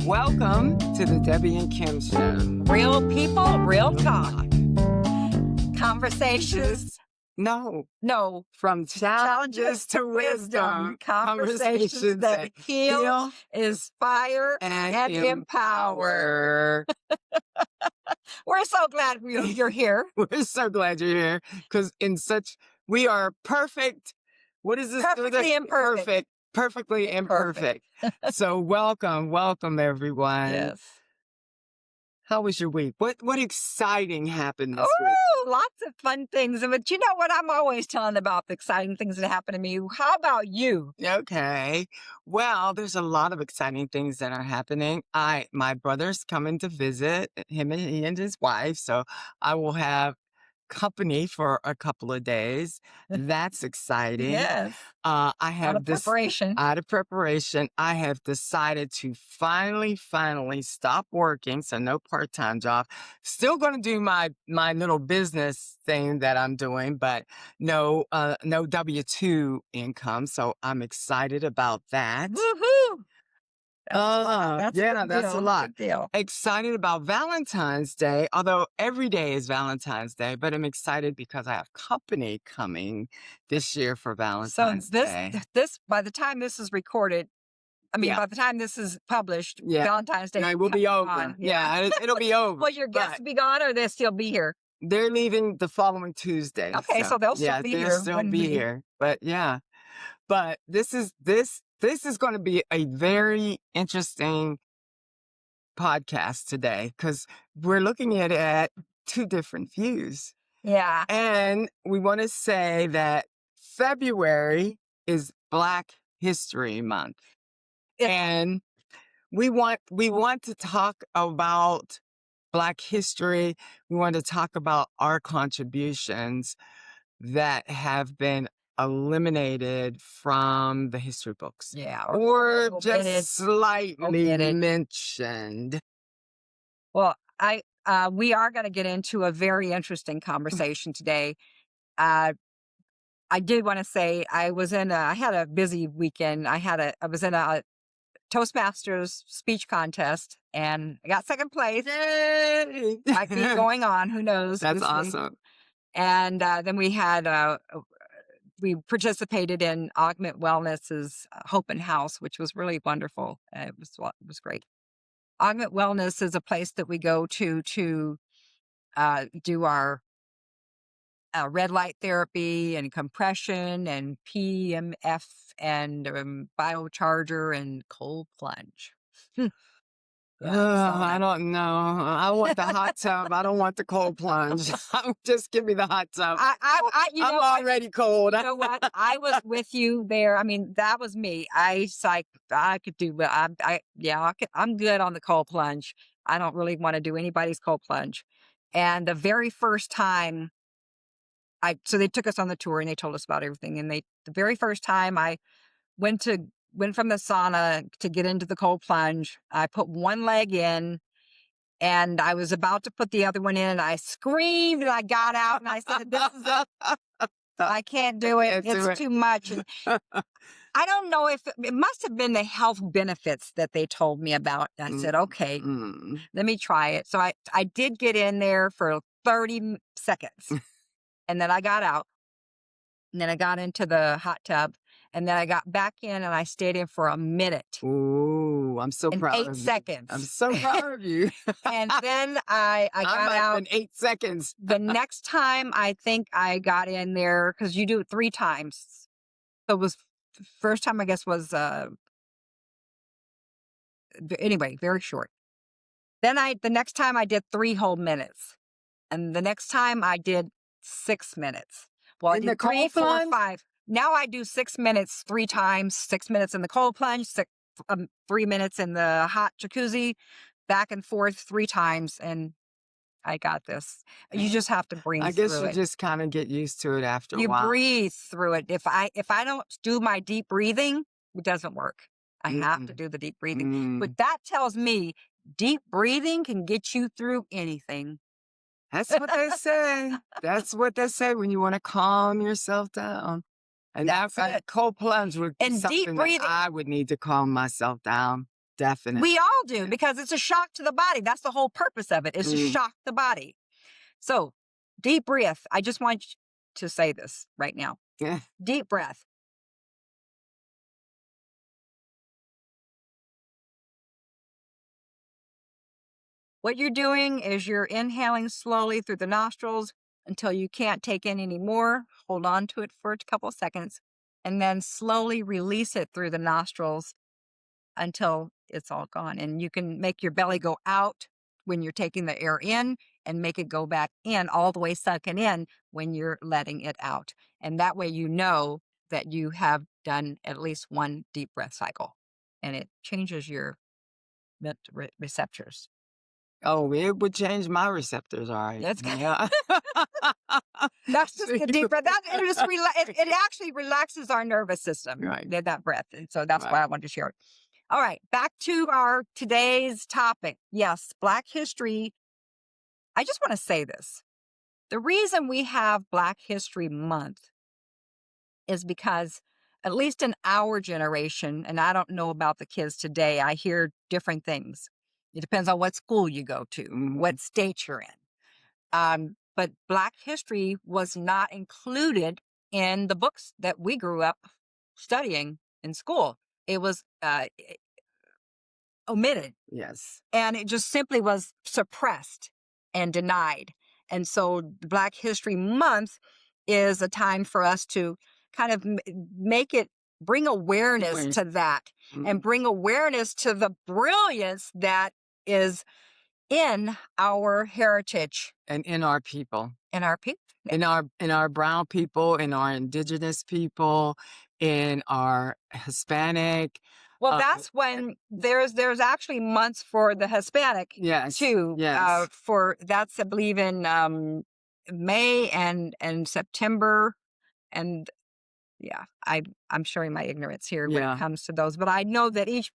Welcome to the Debbie and Kim Show. Real people, real talk. Conversations. No, No. from challenges to wisdom. Conversations that heal, inspire, and empower. We're so glad you're here. We're so glad you're here because we are perfect. What is this? Perfectly imperfect. Perfectly imperfect. So welcome everyone. Yes. How was your week? What exciting happened this week? Oh, lots of fun things. But you know what? I'm always telling about the exciting things that happen to me. How about you? Okay. Well, there's a lot of exciting things that are happening. My brother's coming to visit, he and his wife, so I will have company for a couple of days. That's exciting. Yes. I have preparation. Out of preparation, I have decided to finally stop working. So no part-time job. Still going to do my little business thing that I'm doing, but no W-2 income. So I'm excited about that. Woohoo! That's a lot. Good deal. Excited about Valentine's Day, although every day is Valentine's Day, but I'm excited because I have company coming this year for Valentine's Day. This by the time this is recorded, by the time this is published, Valentine's Day will be over. On. It'll be over. Will your guests be gone, or they'll still be here? They're leaving the following Tuesday. Okay, so they'll still be here. They'll still be here. But this is going to be a very interesting podcast today because we're looking at it at two different views. Yeah. And we want to say that February is Black History Month. And we want to talk about Black history. We want to talk about our contributions that have been eliminated from the history books. Yeah. Or just slightly mentioned. Well, we are going to get into a very interesting conversation today. I did want to say I had a busy weekend. I was in a Toastmasters speech contest and I got second place. Yay! I keep going on. Who knows? That's awesome. And then we participated in Augment Wellness's Hope House, which was really wonderful. It was great. Augment Wellness is a place that we go to do our red light therapy and compression and PMF and biocharger and cold plunge. I don't know. I want the hot tub. I don't want the cold plunge. Just give me the hot tub. I'm already cold. You know what? I was with you there. That was me. I could do. I'm good on the cold plunge. I don't really want to do anybody's cold plunge. And the very first time, so they took us on the tour and they told us about everything. And the very first time I went from the sauna to get into the cold plunge, I put one leg in and I was about to put the other one in and I screamed and I got out and I said, I can't do it. It's too much. And I don't know if it must have been the health benefits that they told me about. I said, okay, let me try it. So I did get in there for 30 seconds and then I got out and then I got into the hot tub. And then I got back in and I stayed in for a minute. Ooh, I'm so proud of you. 8 seconds. I'm so proud of you. And then I got out. In 8 seconds. The next time I think I got in there, because you do it 3 times. So it was, first time I guess was, anyway, very short. Then the next time I did 3 whole minutes. And the next time I did 6 minutes. Well, I did 3, 4, 5. Now I do 6 minutes 3 times, 6 minutes in the cold plunge, 3 minutes in the hot jacuzzi, back and forth 3 times. And I got this. You just have to breathe through it. I guess you just kind of get used to it after a while. You breathe through it. If I don't do my deep breathing, it doesn't work. I have to do the deep breathing. But that tells me deep breathing can get you through anything. That's what they say. That's what they say when you want to calm yourself down. And that cold plunge would be something that I would need to calm myself down. Definitely. We all do because it's a shock to the body. That's the whole purpose of it, is to Mm. shock the body. So, deep breath. I just want you to say this right now. Yeah. Deep breath. What you're doing is you're inhaling slowly through the nostrils until you can't take in any more. Hold on to it for a couple of seconds and then slowly release it through the nostrils until it's all gone. And you can make your belly go out when you're taking the air in and make it go back in all the way sunken in when you're letting it out. And that way you know that you have done at least one deep breath cycle and it changes your receptors. Oh, it would change my receptors, all right. That's Yeah. That's just See a deep breath. That it just it actually relaxes our nervous system. Right, That breath, and so that's why right. I wanted to share it. All right, back to our today's topic. Yes, Black History. I just want to say this: the reason we have Black History Month is because, at least in our generation, and I don't know about the kids today. I hear different things. It depends on what school you go to, Mhm. what state you're in. But Black history was not included in the books that we grew up studying in school. It was omitted, Yes. and it just simply was suppressed and denied. And so, Black History Month is a time for us to kind of make it bring awareness Wait. to that and Mm. bring awareness to the brilliance that is in our heritage And in our people. and our people. In our brown people, in our indigenous people, in our Hispanic, Well, uh, that's eh when there's actually months for the Hispanic yes, too. yes. For that's I believe in May and September, and yeah, I'm showing my ignorance here when it Yeah. comes to those, but I know that each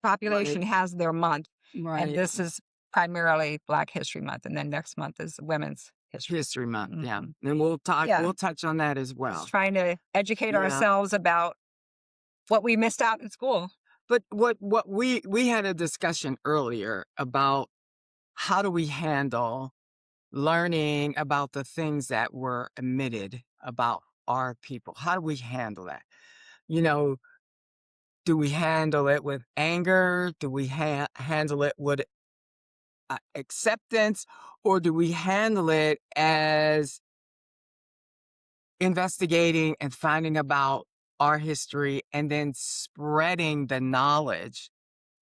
Right, population has their month, and right. this is primarily Black History Month, and then next month is Women's History. History Month, yeah. Hmm. And Yeah, we'll touch on that as just well. trying to educate Yeah. ourselves about what we missed out in school. But what we had a discussion earlier about how do we handle learning about the things that were omitted about our people? How do we handle that? You know, do we handle it with anger? Do we handle it with acceptance? Or do we handle it as investigating and finding about our history and then spreading the knowledge?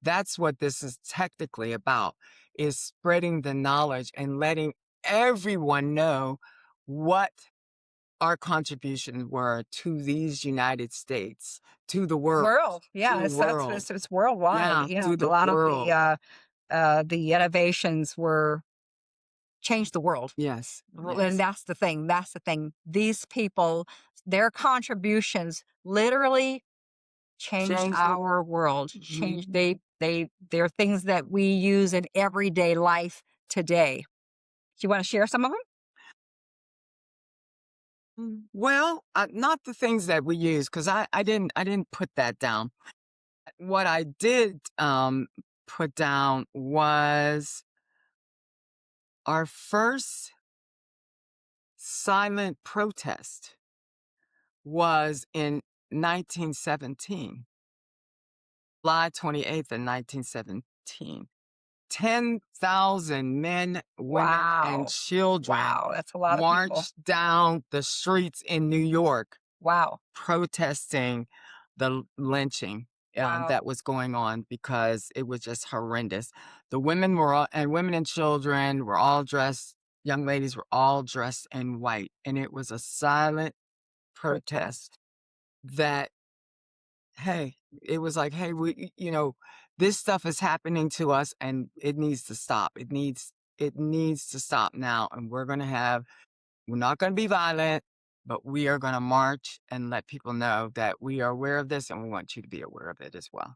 That's what this is technically about, is spreading the knowledge and letting everyone know what our contributions were to these United States, to the world, World, to yeah, the it's world. it's worldwide. Yeah, Yeah, to a the lot of world. the innovations were changed the world. Yes, And yes. that's the thing. That's the thing. These people, their contributions literally changed Change the our world. mhm. Changed they're things that we use in everyday life today. Do you want to share some of them? Well, not the things that we use, because I didn't put that down. What I did put down was our first silent protest was in 1917, July 28th of 1917. 10,000 men, women, and Wow. children Wow, that's a lot of people. marched down the streets in New York Wow. protesting the lynching Wow. that was going on because it was just horrendous. The women were all, and women and children were all dressed, young ladies were all dressed in white. And it was a silent protest Protest. that, hey, it was like, hey, this stuff is happening to us and it needs to stop. It needs to stop now. And we're not going to be violent, but we are going to march and let people know that we are aware of this and we want you to be aware of it as well.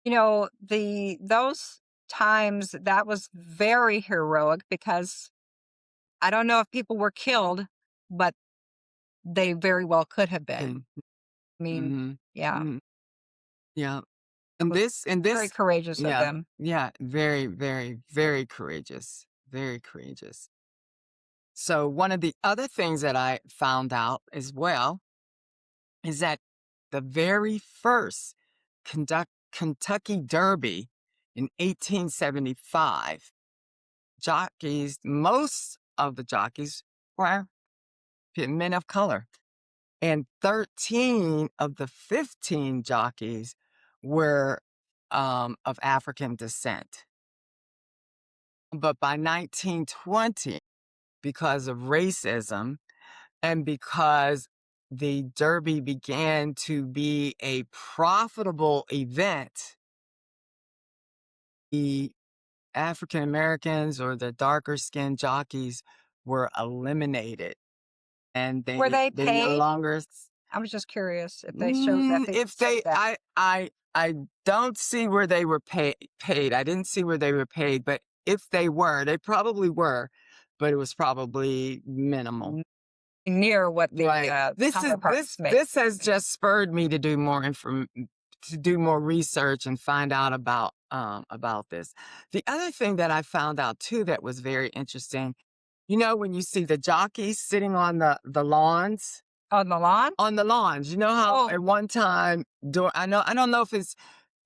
The those times that was very heroic because I don't know if people were killed, but they very well could have been. And, I mean, hmm yeah. hmm yeah. and Very this, courageous of yeah, them. yeah, very, very, very courageous, very courageous. So one of the other things that I found out as well is that the very first Kentucky Derby in 1875, most of the jockeys were men of color, and 13 of the 15 jockeys were of African descent. But by 1920, because of racism and because the Derby began to be a profitable event, the African Americans or the darker skinned jockeys were eliminated, and Were they they no paid? longer I was just curious if they showed that they if said they that. I don't see where they were paid. I didn't see where they were paid, but if they were, they probably were, but it was probably minimal. Near what the Right. counterparts make. This has just spurred me to do more to do more research and find out about this. The other thing that I found out too that was very interesting, when you see the jockeys sitting on the lawns, On the lawn? you know how Oh, at one time, I don't know if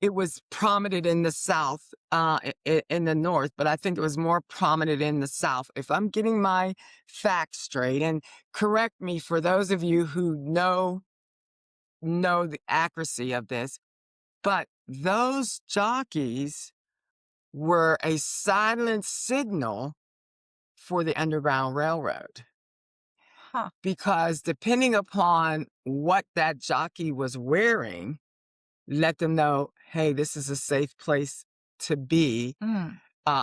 it was prominent in the South, in the North, but I think it was more prominent in the South. If I'm getting my facts straight, and correct me for those of you who know the accuracy of this, but those jockeys were a silent signal for the Underground Railroad. huh. Because depending upon what that jockey was wearing, let them know, hey, this is a safe place to be. Mm,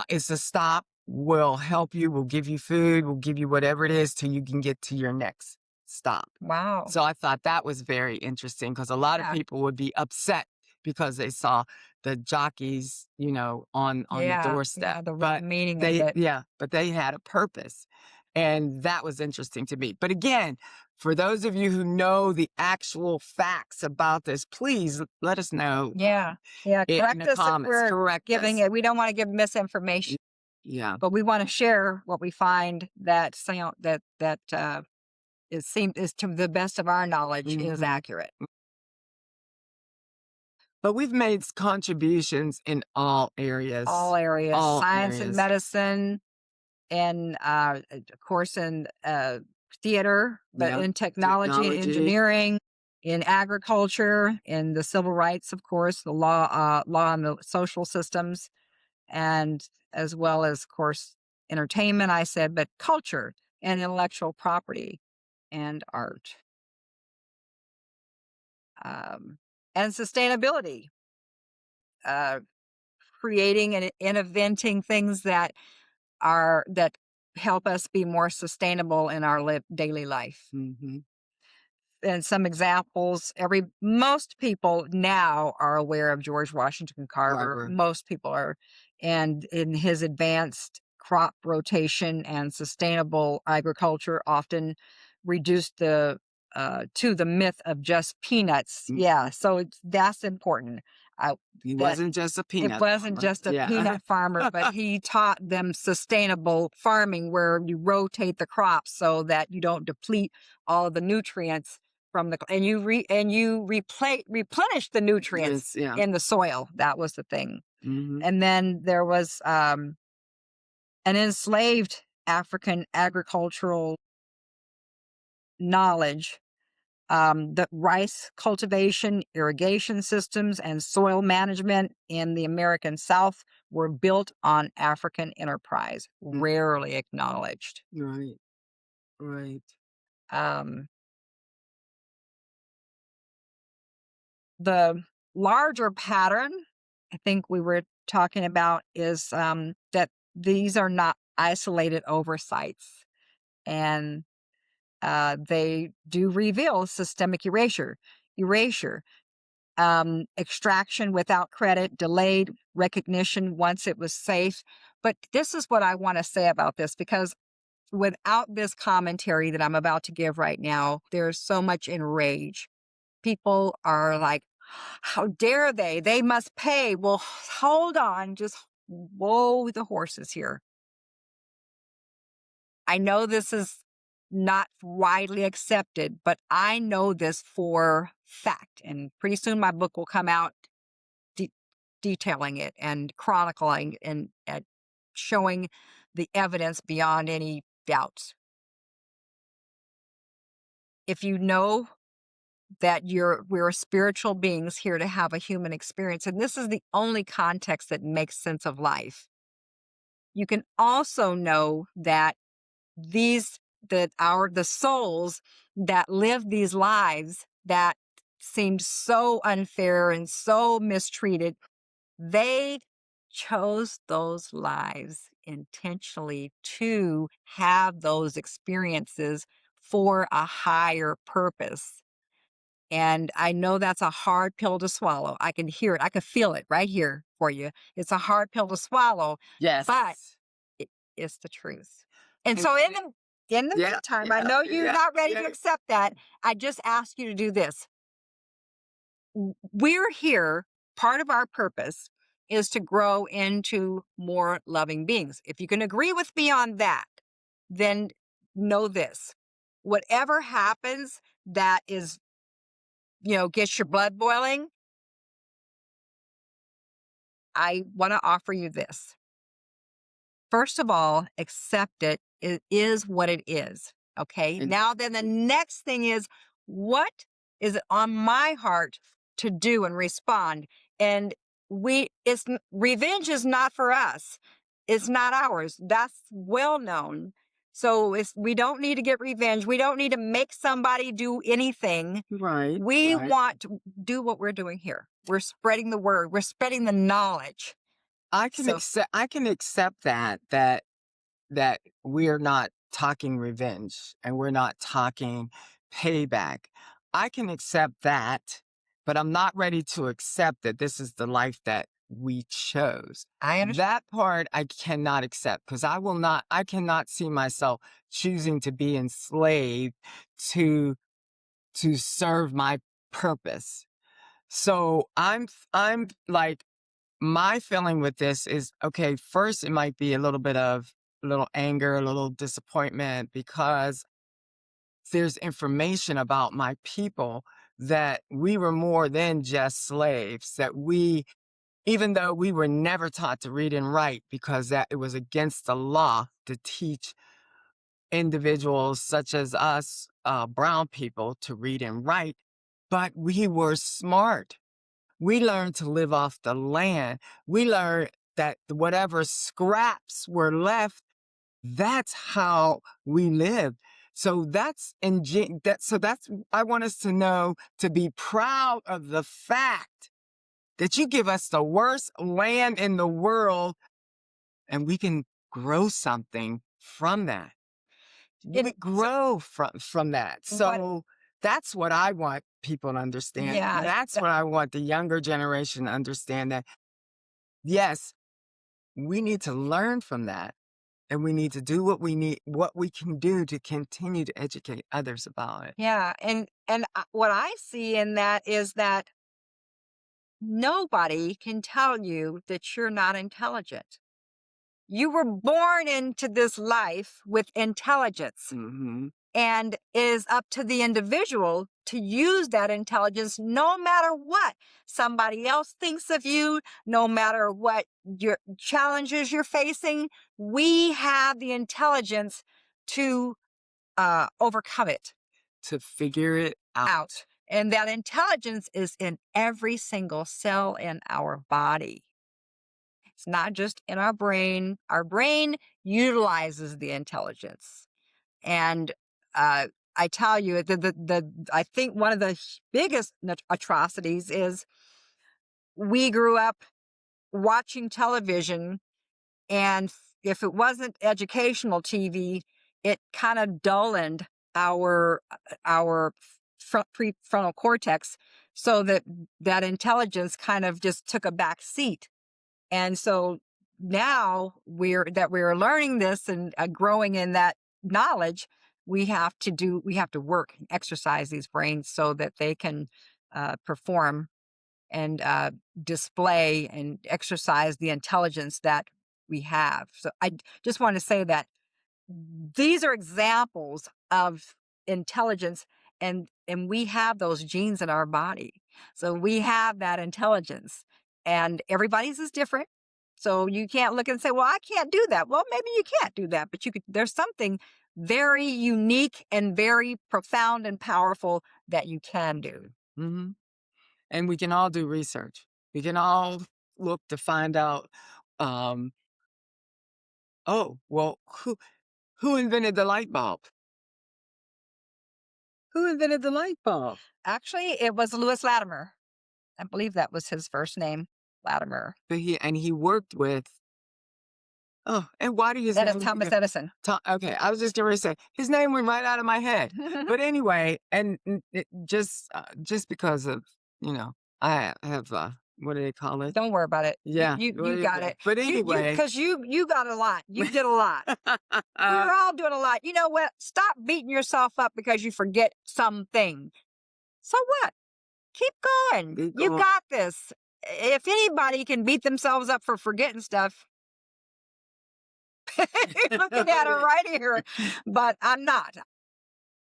It's a stop. We'll help you. We'll give you food. We'll give you whatever it is till you can get to your next stop. wow. So I thought that was very interesting because a lot of Yeah. people would be upset because they saw the jockeys, on the Yeah. doorstep. Yeah. The real But meaning of it. but they had a purpose. And that was interesting to me. But again, for those of you who know the actual facts about this, please let us know Yeah. Yeah. in Correct the us if comments. we're Correct giving us. it. We don't want to give misinformation, Yeah. but we want to share what we find that sound that is to the best of our knowledge is Mhm. accurate. But we've made contributions in all All areas. areas, All science and areas. medicine, and of course in theater, but Yep. in technology and Technology. engineering, in agriculture, in the civil rights, of course, the law and the social systems, and as well as, of course, entertainment. I said, but culture and intellectual property and art, um, and sustainability. Uh, Creating and inventing things that help us be more sustainable in our daily life. Hmm. And some examples, most people now are aware of George Washington Carver. Carver. Most people are, and in his advanced crop rotation and sustainable agriculture often reduced to the myth of just peanuts. Mm, Yeah, so that's important. Uh, he that wasn't just a it peanut wasn't farmer. just a Yeah. peanut farmer, but he taught them sustainable farming where you rotate the crops so that you don't deplete all of the nutrients from and you replenish the nutrients Yes, yeah. in the soil. That was the thing. Hmm. And then there was an enslaved African agricultural knowledge, the rice cultivation, irrigation systems, and soil management in the American South were built on African enterprise, rarely acknowledged. Right. Right. Um, the larger pattern, I think we were talking about, is that these are not isolated oversights, and they do reveal systemic erasure, extraction without credit, delayed recognition once it was safe. But this is what I want to say about this, because without this commentary that I'm about to give right now, there's so much enrage. People are like How dare they? They must pay. Well, hold on. Just whoa the horses here. I know this is not widely accepted, but I know this for fact. And pretty soon my book will come out de- detailing it and chronicling and showing the evidence beyond any doubts. If you know that we're spiritual beings here to have a human experience, and this is the only context that makes sense of life, you can also know that these that our the souls that live these lives that seemed so unfair and so mistreated, they chose those lives intentionally to have those experiences for a higher purpose. And I know that's a hard pill to swallow. I can hear it. I can feel it right here for you. It's a hard pill to swallow, but Yes. it is the truth. And And so in the yeah, meantime, I yeah, know you're yeah, not ready yeah. to accept that. I just ask you to do this. We're here, part of our purpose is to grow into more loving beings. If you can agree with me on that, then know this. Whatever happens that is, gets your blood boiling, I want to offer you this. First of all, accept it. It is what it is. Okay. And Now, then the next thing is, what is it on my heart to do and respond? And revenge is not for us. It's not ours. That's well known. So we don't need to get revenge. We don't need to make somebody do anything. right, We right. want to do what we're doing here. We're spreading the word. We're spreading the knowledge. So I can accept that we're not talking revenge and we're not talking payback. I can accept that, but I'm not ready to accept that this is the life that we chose. I understand. That part I cannot accept because I cannot see myself choosing to be enslaved to serve my purpose. So I'm like my feeling with this is okay, first, it might be a little anger, a little disappointment because there's information about my people that we were more than just slaves, that even though we were never taught to read and write because that it was against the law to teach individuals such as us, brown people, to read and write, but we were smart. We learned to live off the land. We learned that whatever scraps were left, that's how we lived. So I want us to know to be proud of the fact that you give us the worst land in the world and we can grow something from that. We And so grow from that. what So that's what I want people to understand. yeah, That's what I want the younger generation to understand, that yes, we need to learn from that and we need to do what we can do to continue to educate others about it. yeah, and what I see in that is that nobody can tell you that you're not intelligent. You were born into this life with intelligence, Hmm. and it is up to the individual to use that intelligence no matter what somebody else thinks of you, no matter what your challenges you're facing. We have the intelligence to overcome it To figure it out. out. And that intelligence is in every single cell in our body. It's not just in our brain. Our brain utilizes the intelligence. And I tell you, I think one of the biggest atrocities is we grew up watching television, and if it wasn't educational TV, it kind of dulled our prefrontal cortex, so that intelligence kind of just took a back seat. And so now we're learning this and growing in that knowledge, we have to work and exercise these brains so that they can perform and display and exercise the intelligence that we have. So just want to say that these are examples of intelligence, and we have those genes in our body. So we have that intelligence, and everybody's is different. So you can't look and say, well, I can't do that. Well, maybe you can't do that, but you could. There's something very unique and very profound and powerful that you can do. Hmm. And we can all do research. We can all look to find out, um, oh, well, who invented the light bulb? Who invented the light bulb? Actually, it was Louis Latimer. I believe that was his first name, Latimer. But he worked with, oh, and why do you That is say Thomas Edison. Okay, I was just going to say his name went right out of my head. But anyway, and just because of, you know, I have what do they call it? Don't worry about it. Yeah, You got it. But anyway, Because you got a lot. You did a lot. We're all doing a lot. You know what? Stop beating yourself up because you forget something. So what? Keep going. keep You going. got this. If anybody can beat themselves up for forgetting stuff, you're looking at it right here. But I'm not.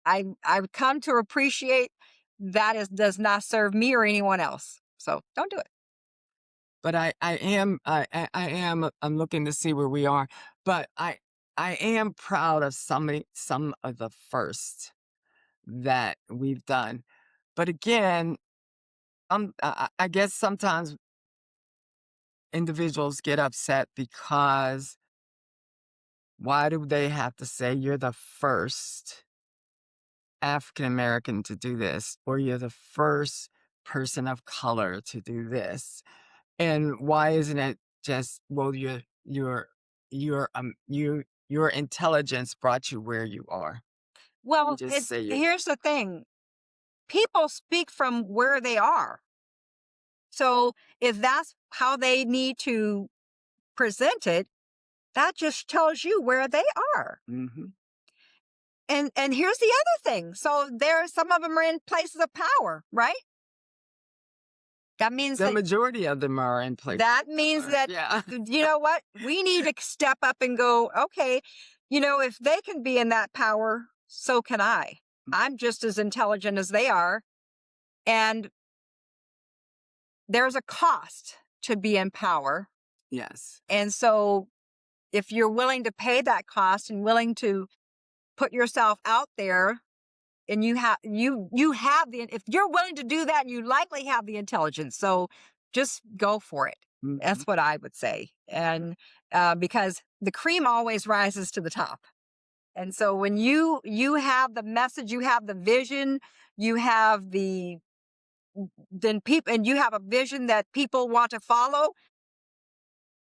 I've come to appreciate that does not serve me or anyone else. So don't do it. But I'm looking to see where we are. But I am proud of some of the first that we've done. But again, I guess sometimes individuals get upset because why do they have to say you're the first African American to do this, or you're the first person of color to do this? And why isn't it just, well, your intelligence brought you where you are. You Well, just say you. here's the thing. People speak from where they are. So if that's how they need to present it, that just tells you where they are. Hmm. And here's the other thing. So some of them are in places of power, right? That means The majority of them are in place. that Yeah. you know what? We need to step up and go, okay, if they can be in that power, so can I. I'm just as intelligent as they are. And there's a cost to be in power. Yes. And so if you're willing to pay that cost and willing to put yourself out there, and you have if you're willing to do that, you likely have the intelligence. So just go for it. Hmm. That's what I would say. And because the cream always rises to the top. And so when you have the message, you have the vision, you have then people, and you have a vision that people want to follow,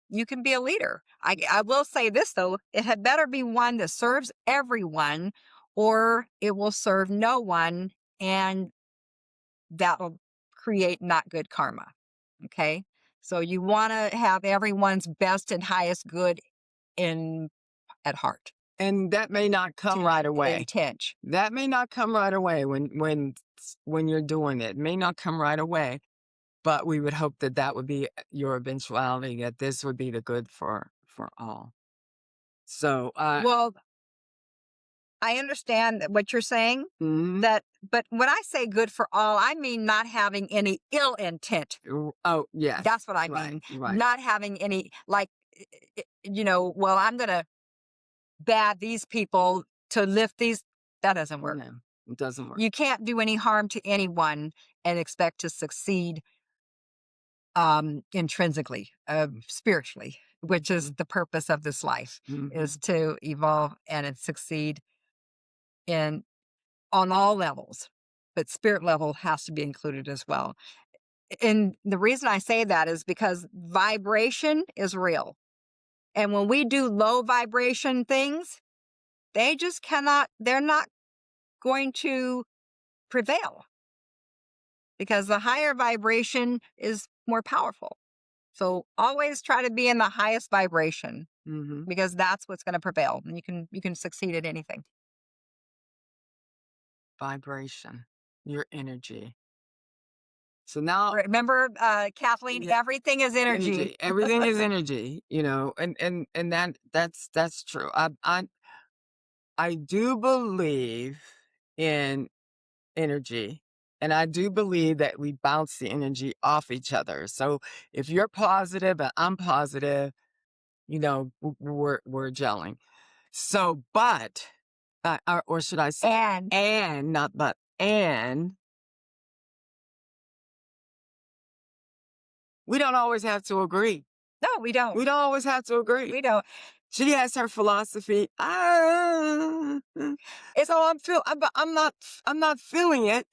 you can be a leader. I will say this though, it had better be one that serves everyone, or it will serve no one, and that'll create not good karma. Okay. So you want to have everyone's best and highest good in at heart. And that may not come right away. Intent. That may not come right away when you're doing it. It may not come right away. But we would hope that that would be your eventuality, that this would be the good for all. So, Well, I understand what you're saying. mhm. But when I say good for all, I mean not having any ill intent. Oh, yes. That's what I Right, mean. right. Not having any, like, well, I'm going to bad these people to lift these. That doesn't work. No, it doesn't work. You can't do any harm to anyone and expect to succeed intrinsically, spiritually, which is the purpose of this life, is Mhm. to evolve and succeed in on all levels. But spirit level has to be included as well. And the reason I say that is because vibration is real. And when we do low vibration things, they're not going to prevail because the higher vibration is more powerful. So always try to be in the highest vibration Mhm. because that's what's going to prevail, and you can succeed at anything. Vibration, your energy. So now, Remember, Kathleen, yeah, everything is energy. energy. Everything is energy, and that's true. I do believe in energy. And I do believe that we bounce the energy off each other. So if you're positive and I'm positive, we're gelling. So, but, or should I say, And and not but, and we don't always have to agree. no, we don't. We don't always have to agree. We don't. She has her philosophy. It's So I'm not feeling it,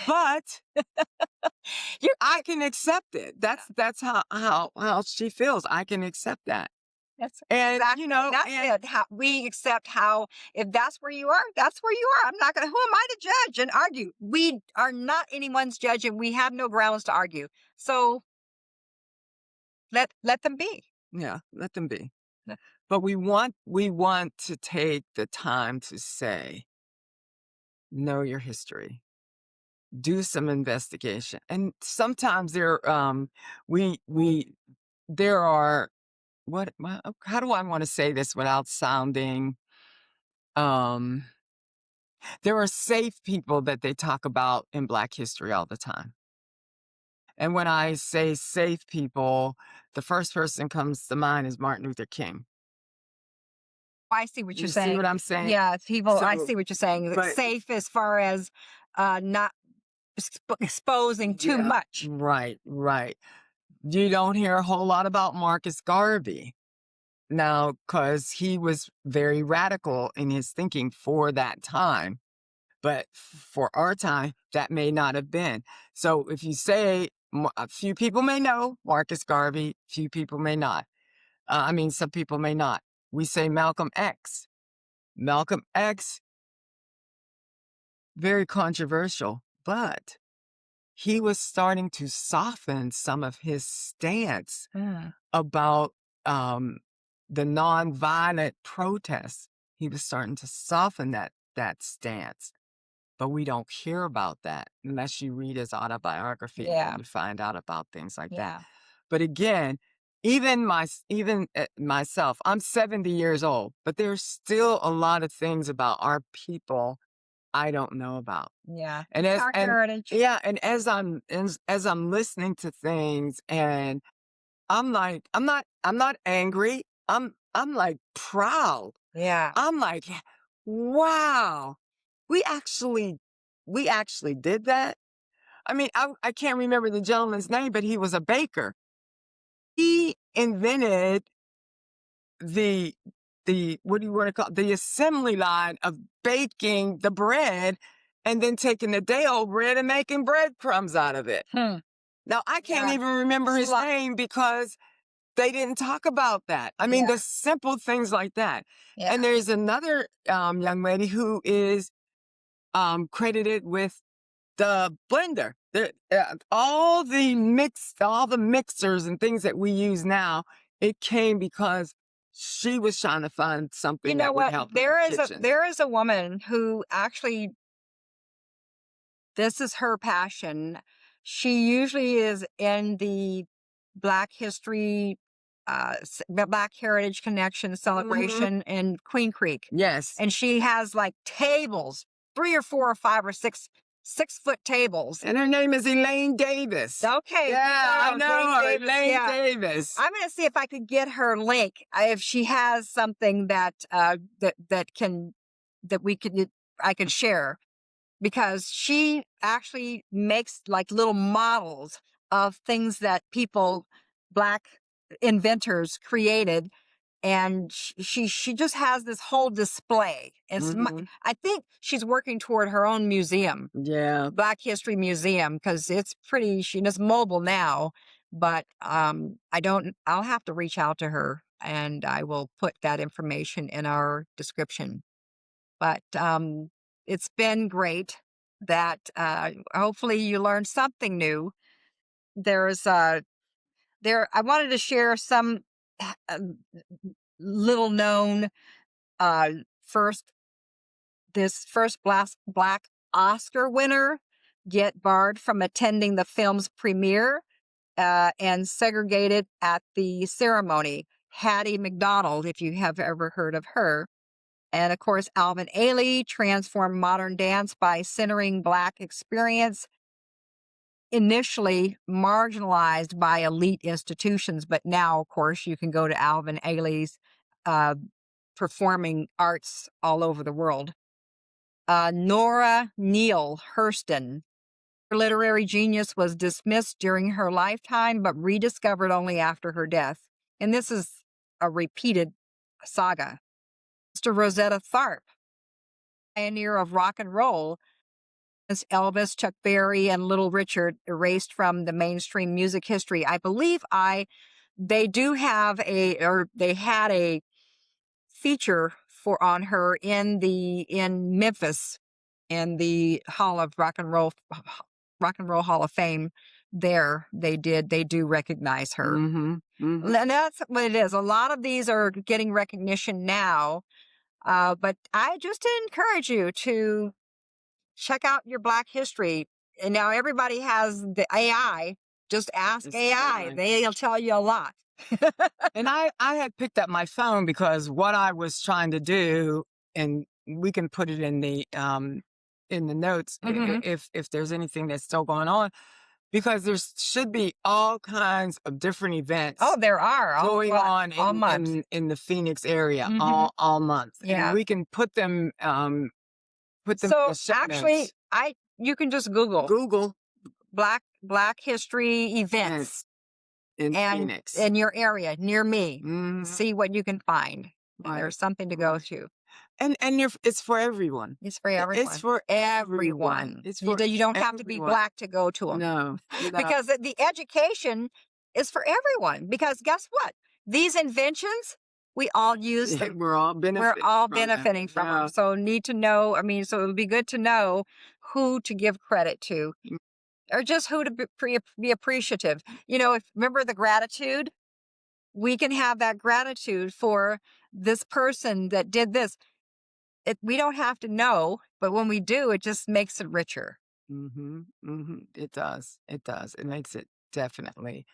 but you. I can accept it. That's how she feels. I can accept that. That's And exactly. That's and it. How we accept how if that's where you are, that's where you are. I'm not gonna. Who am I to judge and argue? We are not anyone's judge, and we have no grounds to argue. So let them be. yeah, let them be. Let- But we want to take the time to say, know your history. Do some investigation. And sometimes we there are how do I want to say this without sounding um there are safe people that they talk about in Black history all the time. And when I say safe people, the first person comes to mind is Martin Luther King. I see what you're You see what saying. I'm saying? Yeah, people. I So, see what you're saying. It's but safe as far as not exposing too yeah, much. right, right. You don't hear a whole lot about Marcus Garvey now because he was very radical in his thinking for that time. But for our time, that may not have been. So if you say a few people may know Marcus Garvey, few people may not. Some people may not. We say Malcolm X. Malcolm X, very controversial, but he was starting to soften some of his stance Mm, about um, the nonviolent protests. He was starting to soften that stance. But we don't hear about that unless you read his autobiography and then yeah, you find out about things like that. yeah. But again, even myself, I'm 70 years old, but there's still a lot of things about our people I don't know about. Yeah, And it's as our and heritage. yeah, and as I'm listening to things and I'm like, I'm not angry. I'm like proud. Yeah. I'm like, wow, we actually we actually did that. I can't remember the gentleman's name, but he was a baker. He invented the what do you want to call it? The assembly line of baking the bread and then taking the day old bread and making breadcrumbs out of it. Hmm. Now I can't Yeah. even remember his Sli- name because they didn't talk about that. yeah. The simple things like that. Yeah. And there's another young lady who is credited with the blender. All the mixers and things that we use now, it came because she was trying to find You something know that would what? help in the kitchen. There is a woman who actually this is her passion. She usually is in the Black History, Black Heritage Connection Hmm. celebration in Queen Creek, Yes. and she has like tables, 3 or 4 or 5 or 6 6-foot tables. And her name is Elaine Davis. Okay, there you Yeah, I go, Lane know her. Davis. Elaine Yeah, Davis. I'm gonna see if I could get her link if she has something that we could I could share because she actually makes like little models of things that people, Black inventors created. And she just has this whole display. Hmm. I think she's working toward her own museum, Yeah. Black History Museum, because it's pretty. She is mobile now, but I don't. I'll have to reach out to her, and I will put that information in our description. But it's been great that hopefully you learned something new. There's there. I wanted to share some uh, little known uh, first this first black Oscar winner get barred from attending the film's premiere and segregated at the ceremony. Hattie McDonald, if you have ever heard of her. And of course, Alvin Ailey transformed modern dance by centering Black experience, initially marginalized by elite institutions. But now, of course, you can go to Alvin Ailey's uh, performing arts all over the world. Nora Neale Hurston. Her literary genius was dismissed during her lifetime, but rediscovered only after her death. And this is a repeated saga. Mr. Rosetta Tharpe, pioneer of rock and roll, as Elvis, Chuck Berry, and Little Richard erased from the mainstream music history. I believe they do have they had a feature on her in Memphis in the Hall of Rock and Roll Hall of Fame. There they do recognize her. And that's what it is. A lot of these are getting recognition now. But I just encourage you to check out your Black history. And now everybody has the AI. Just ask It's AI. AI. They'll tell you a lot. And I had picked up my phone because what I was trying to do, and we can put it in the notes if there's anything that's still going on, because there should be all kinds of different events. Oh, there are going on all month. in the Phoenix area all month. Yeah. And we can put them in So the show actually, notes. you can just Google Black history events in and Phoenix in your area near me. See what you can find. Right. There's something to go to. And it's for everyone. It's for everyone. It's for everyone. It's for you don't have to be Black to go to them. No. Because the education is for everyone. Because guess what? These inventions, we all use them. We're all benefiting from them. So need to know. I mean, so it would be good to know who to give credit to, or just who to be appreciative. Remember the gratitude. We can have that gratitude for this person that did this. We don't have to know, but when we do, it just makes it richer. It does. It does. It makes it definitely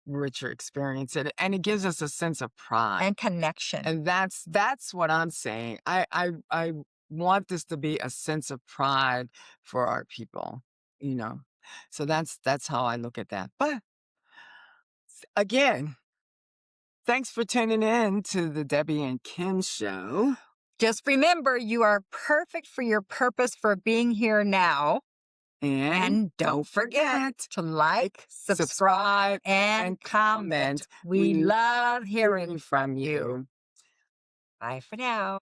richer experience, and it gives us a sense of pride and connection. And that's what I'm saying. I want this to be a sense of pride for our people. So that's how I look at that. But again, thanks for tuning in to the Debbie and Kim show. Just remember, you are perfect for your purpose for being here now. And don't forget to like, subscribe, and comment. We love hearing from you. Bye for now.